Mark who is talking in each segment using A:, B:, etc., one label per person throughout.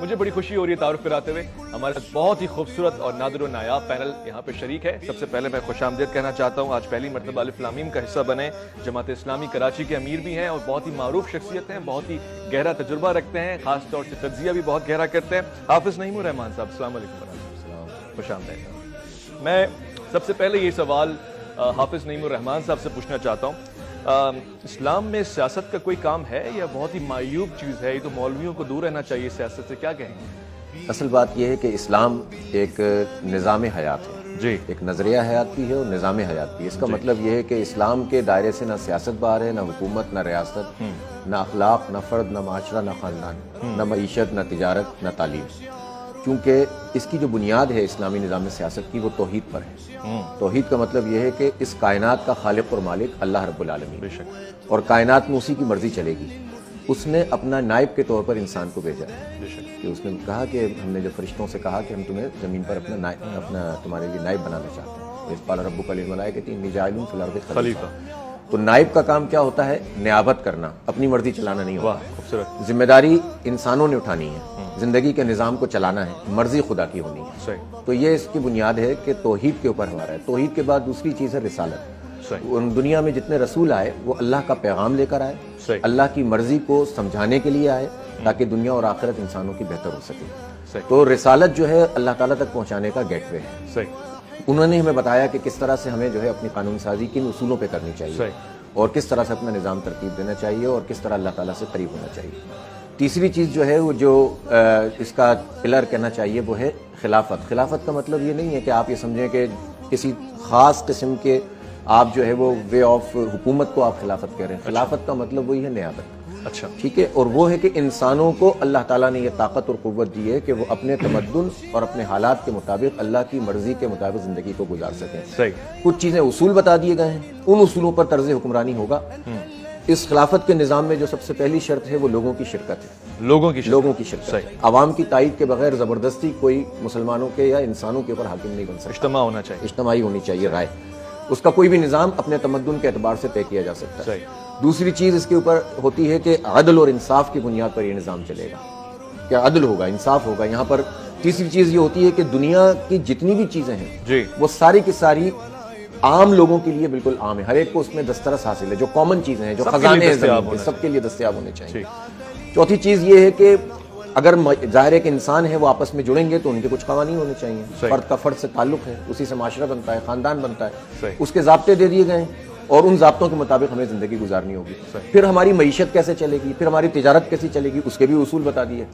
A: مجھے بڑی خوشی ہو رہی ہے تعارف کراتے ہوئے ہمارا بہت ہی خوبصورت اور نادر و نایاب پینل یہاں پہ شریک ہے. سب سے پہلے میں خوش آمدید کہنا چاہتا ہوں. آج پہلی مرتبہ الف لام میم کا حصہ بنے. جماعت اسلامی کراچی کے امیر بھی ہیں اور بہت ہی معروف شخصیت ہیں, بہت ہی گہرا تجربہ رکھتے ہیں, خاص طور سے تجزیہ بھی بہت گہرا کرتے ہیں. حافظ نعیم الرحمان صاحب, السلام علیکم ورحمۃ اللہ, خوش آمدید. میں سب سے پہلے یہ سوال حافظ نعیم الرحمان صاحب سے پوچھنا چاہتا ہوں, اسلام میں سیاست کا کوئی کام ہے یا بہت ہی معیوب چیز ہے؟ یہ تو مولویوں کو دور رہنا چاہیے سیاست سے, کیا کہیں گے؟
B: اصل بات یہ ہے کہ اسلام ایک نظام حیات ہے
A: جی,
B: ایک نظریہ حیات بھی ہے اور نظام حیات بھی ہے. اس کا مطلب یہ ہے کہ اسلام کے دائرے سے نہ سیاست باہر ہے, نہ حکومت, نہ ریاست, نہ اخلاق, نہ فرد, نہ معاشرہ, نہ خاندان, نہ معیشت, نہ تجارت, نہ تعلیم. کیونکہ اس کی جو بنیاد ہے اسلامی نظام سیاست کی وہ توحید پر ہے. توحید کا مطلب یہ ہے کہ اس کائنات کا خالق اور مالک اللہ رب العالمین,
A: بے شک,
B: اور کائنات میں اسی کی مرضی چلے گی. اس نے اپنا نائب کے طور پر انسان کو بھیجا ہے.
A: بے شک,
B: کہ اس نے کہا کہ ہم نے جب فرشتوں سے کہا کہ ہم تمہیں زمین پر اپنا تمہارے لیے نائب بنانا چاہتے ہیں, اس قال ربک للملائکۃ انی جاعل فی الارض خلیفہ. تو نائب کا کام کیا ہوتا ہے؟ نیابت کرنا, اپنی مرضی چلانا نہیں ہوتا.
A: خوبصورت,
B: ذمہ داری انسانوں نے اٹھانی ہے, زندگی کے نظام کو چلانا ہے, مرضی خدا کی ہونی ہے.
A: صحیح,
B: تو یہ اس کی بنیاد ہے کہ توحید کے اوپر ہمارا ہے. توحید کے بعد دوسری چیز ہے رسالت.
A: صحیح,
B: دنیا میں جتنے رسول آئے وہ اللہ کا پیغام لے کر آئے,
A: صحیح,
B: اللہ کی مرضی کو سمجھانے کے لیے آئے تاکہ دنیا اور آخرت انسانوں کی بہتر ہو سکے.
A: صحیح,
B: تو رسالت جو ہے اللہ تعالیٰ تک پہنچانے کا گیٹ وے ہے.
A: صحیح,
B: انہوں نے ہمیں بتایا کہ کس طرح سے ہمیں جو ہے اپنی قانون سازی کن اصولوں پہ کرنی چاہیے,
A: صحیح,
B: اور کس طرح سے اپنا نظام ترتیب دینا چاہیے, اور کس طرح اللہ تعالیٰ سے قریب ہونا چاہیے. تیسری چیز جو ہے وہ جو اس کا پلر کہنا چاہیے وہ ہے خلافت. خلافت کا مطلب یہ نہیں ہے کہ آپ یہ سمجھیں کہ کسی خاص قسم کے آپ جو ہے وہ وے آف حکومت کو آپ خلافت کہہ رہے ہیں. خلافت کا مطلب وہی ہے نیابت.
A: اچھا,
B: ٹھیک ہے, اور وہ ہے کہ انسانوں کو اللہ تعالیٰ نے یہ طاقت اور قوت دی ہے کہ وہ اپنے تمدن اور اپنے حالات کے مطابق اللہ کی مرضی کے مطابق زندگی کو گزار سکیں.
A: صحیح,
B: کچھ چیزیں اصول بتا دیے گئے ہیں, ان اصولوں پر طرز حکمرانی ہوگا. اس خلافت کے نظام میں جو سب سے پہلی شرط ہے وہ لوگوں کی شرکت ہے.
A: لوگوں کی
B: شرکت.
A: صحیح,
B: عوام کی تائید کے بغیر زبردستی کوئی مسلمانوں کے یا انسانوں کے اوپر حاکم نہیں بن سکتا.
A: اجتماع ہونا چاہیے,
B: اجتماعی ہونی چاہیے رائے. اس کا کوئی بھی نظام اپنے تمدن کے اعتبار سے طے کیا جا سکتا ہے.
A: صحیح,
B: دوسری چیز اس کے اوپر ہوتی ہے کہ عدل اور انصاف کی بنیاد پر یہ نظام چلے گا. کیا عدل ہوگا, انصاف ہوگا یہاں پر. تیسری چیز یہ ہوتی ہے کہ دنیا کی جتنی بھی چیزیں ہیں
A: جی,
B: وہ ساری کی ساری عام لوگوں کے لیے بالکل عام ہے. ہر ایک کو اس میں دسترس حاصل ہے. جو کامن چیزیں ہیں, جو خزانے ہیں زمین کے, سب کے لیے دستیاب ہونے چاہیے. چوتھی چیز یہ ہے کہ اگر ظاہر ہے کہ انسان ہے وہ آپس میں جڑیں گے تو ان کے کچھ قوانین ہونے چاہیے. فرد کا فرد سے تعلق ہے, اسی سے معاشرہ بنتا ہے, خاندان بنتا ہے, اس کے ضابطے دے دیے گئے ہیں اور ان ضابطوں کے مطابق ہمیں زندگی گزارنی ہوگی. پھر ہماری معیشت کیسے چلے گی, پھر ہماری تجارت کیسے چلے گی, اس کے بھی اصول بتا دیے.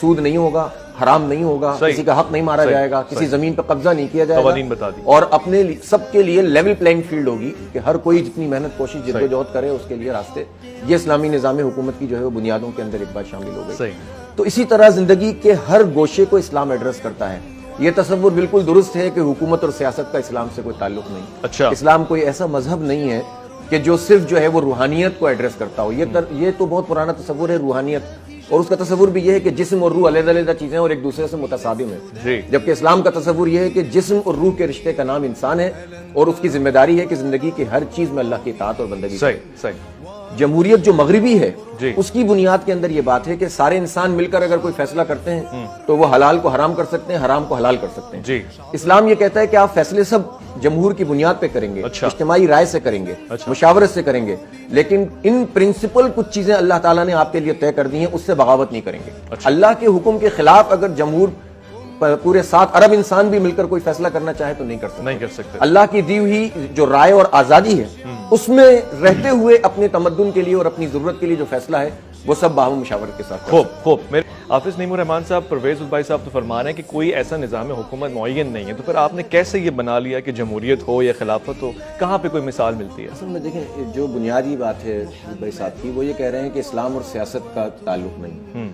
B: سود نہیں ہوگا, حرام نہیں ہوگا, کسی کا حق نہیں مارا جائے گا, کسی زمین پہ قبضہ نہیں کیا جائے گا, اور اپنے سب کے لیے لیول پلینگ فیلڈ ہوگی کہ ہر کوئی جتنی محنت کوشش جدوجہد کرے اس کے لیے راستے. یہ اسلامی نظام حکومت کی جو ہے وہ بنیادوں کے اندر ایک بات شامل ہو گئی. تو اسی طرح زندگی کے ہر گوشے کو اسلام ایڈریس کرتا ہے. یہ تصور بالکل درست ہے کہ حکومت اور سیاست کا اسلام سے کوئی تعلق نہیں.
A: اچھا,
B: اسلام کوئی ایسا مذہب نہیں ہے کہ جو صرف جو ہے وہ روحانیت کو ایڈریس کرتا ہو. یہ تو بہت پرانا تصور ہے روحانیت, اور اس کا تصور بھی یہ ہے کہ جسم اور روح علیحدہ علیحدہ چیزیں اور ایک دوسرے سے متصادم ہیں. جبکہ اسلام کا تصور یہ ہے کہ جسم اور روح کے رشتے کا نام انسان ہے, اور اس کی ذمہ داری ہے کہ زندگی کی ہر چیز میں اللہ کی اطاعت اور بندگی. جمہوریت جو مغربی ہے اس کی بنیاد کے اندر یہ بات ہے کہ سارے انسان مل کر اگر کوئی فیصلہ کرتے ہیں تو وہ حلال کو حرام کر سکتے ہیں, حرام کو حلال کر سکتے ہیں. اسلام یہ کہتا ہے کہ آپ فیصلے سب جمہور کی بنیاد پہ کریں گے, اجتماعی رائے سے کریں گے, مشاورت سے کریں گے, لیکن ان پرنسپل کچھ چیزیں اللہ تعالیٰ نے آپ کے لیے طے کر دی ہیں, اس سے بغاوت نہیں کریں گے. اللہ کے حکم کے خلاف اگر جمہور پورے 7 ارب انسان بھی مل کر کوئی فیصلہ کرنا چاہے تو نہیں کر سکتے. اللہ کی دی ہوئی جو رائے اور آزادی ہے اس میں رہتے ہوئے اپنے تمدن کے لیے اور اپنی ضرورت کے لیے جو فیصلہ ہے وہ سب باہم مشاورت کے ساتھ.
A: خوب. میرے حافظ نعیم الرحمان صاحب, پرویز البائی صاحب تو فرما رہے ہیں کہ کوئی ایسا نظام حکومت معین نہیں ہے, تو پھر آپ نے کیسے یہ بنا لیا کہ جمہوریت ہو یا خلافت ہو؟ کہاں پہ کوئی مثال ملتی ہے؟
B: اصل میں دیکھیں, جو بنیادی بات ہے بھائی صاحب کی وہ یہ کہہ رہے ہیں کہ اسلام اور سیاست کا تعلق نہیں,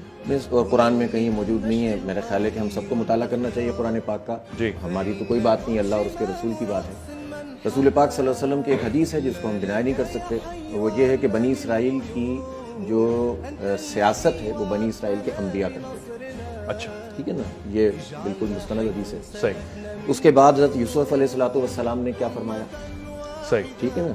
B: اور قرآن میں کہیں موجود نہیں ہے. میرا خیال ہے کہ ہم سب کو مطالعہ کرنا چاہیے قرآن پاک کا. ہماری تو کوئی بات نہیں, اللہ اور اس کے رسول کی بات ہے. رسول پاک صلی اللہ علیہ وسلم کی ایک حدیث ہے جس کو ہم ڈینائی نہیں کر سکتے, وہ یہ ہے کہ بنی اسرائیل کی جو سیاست ہے وہ بنی اسرائیل کے انبیاء کرتے تھے.
A: اچھا,
B: ٹھیک ہے نا, یہ بالکل مستند حدیث ہے.
A: صحیح.
B: اس کے بعد حضرت یوسف علیہ السلام نے کیا فرمایا؟
A: صحیح.
B: ٹھیک ہے نا,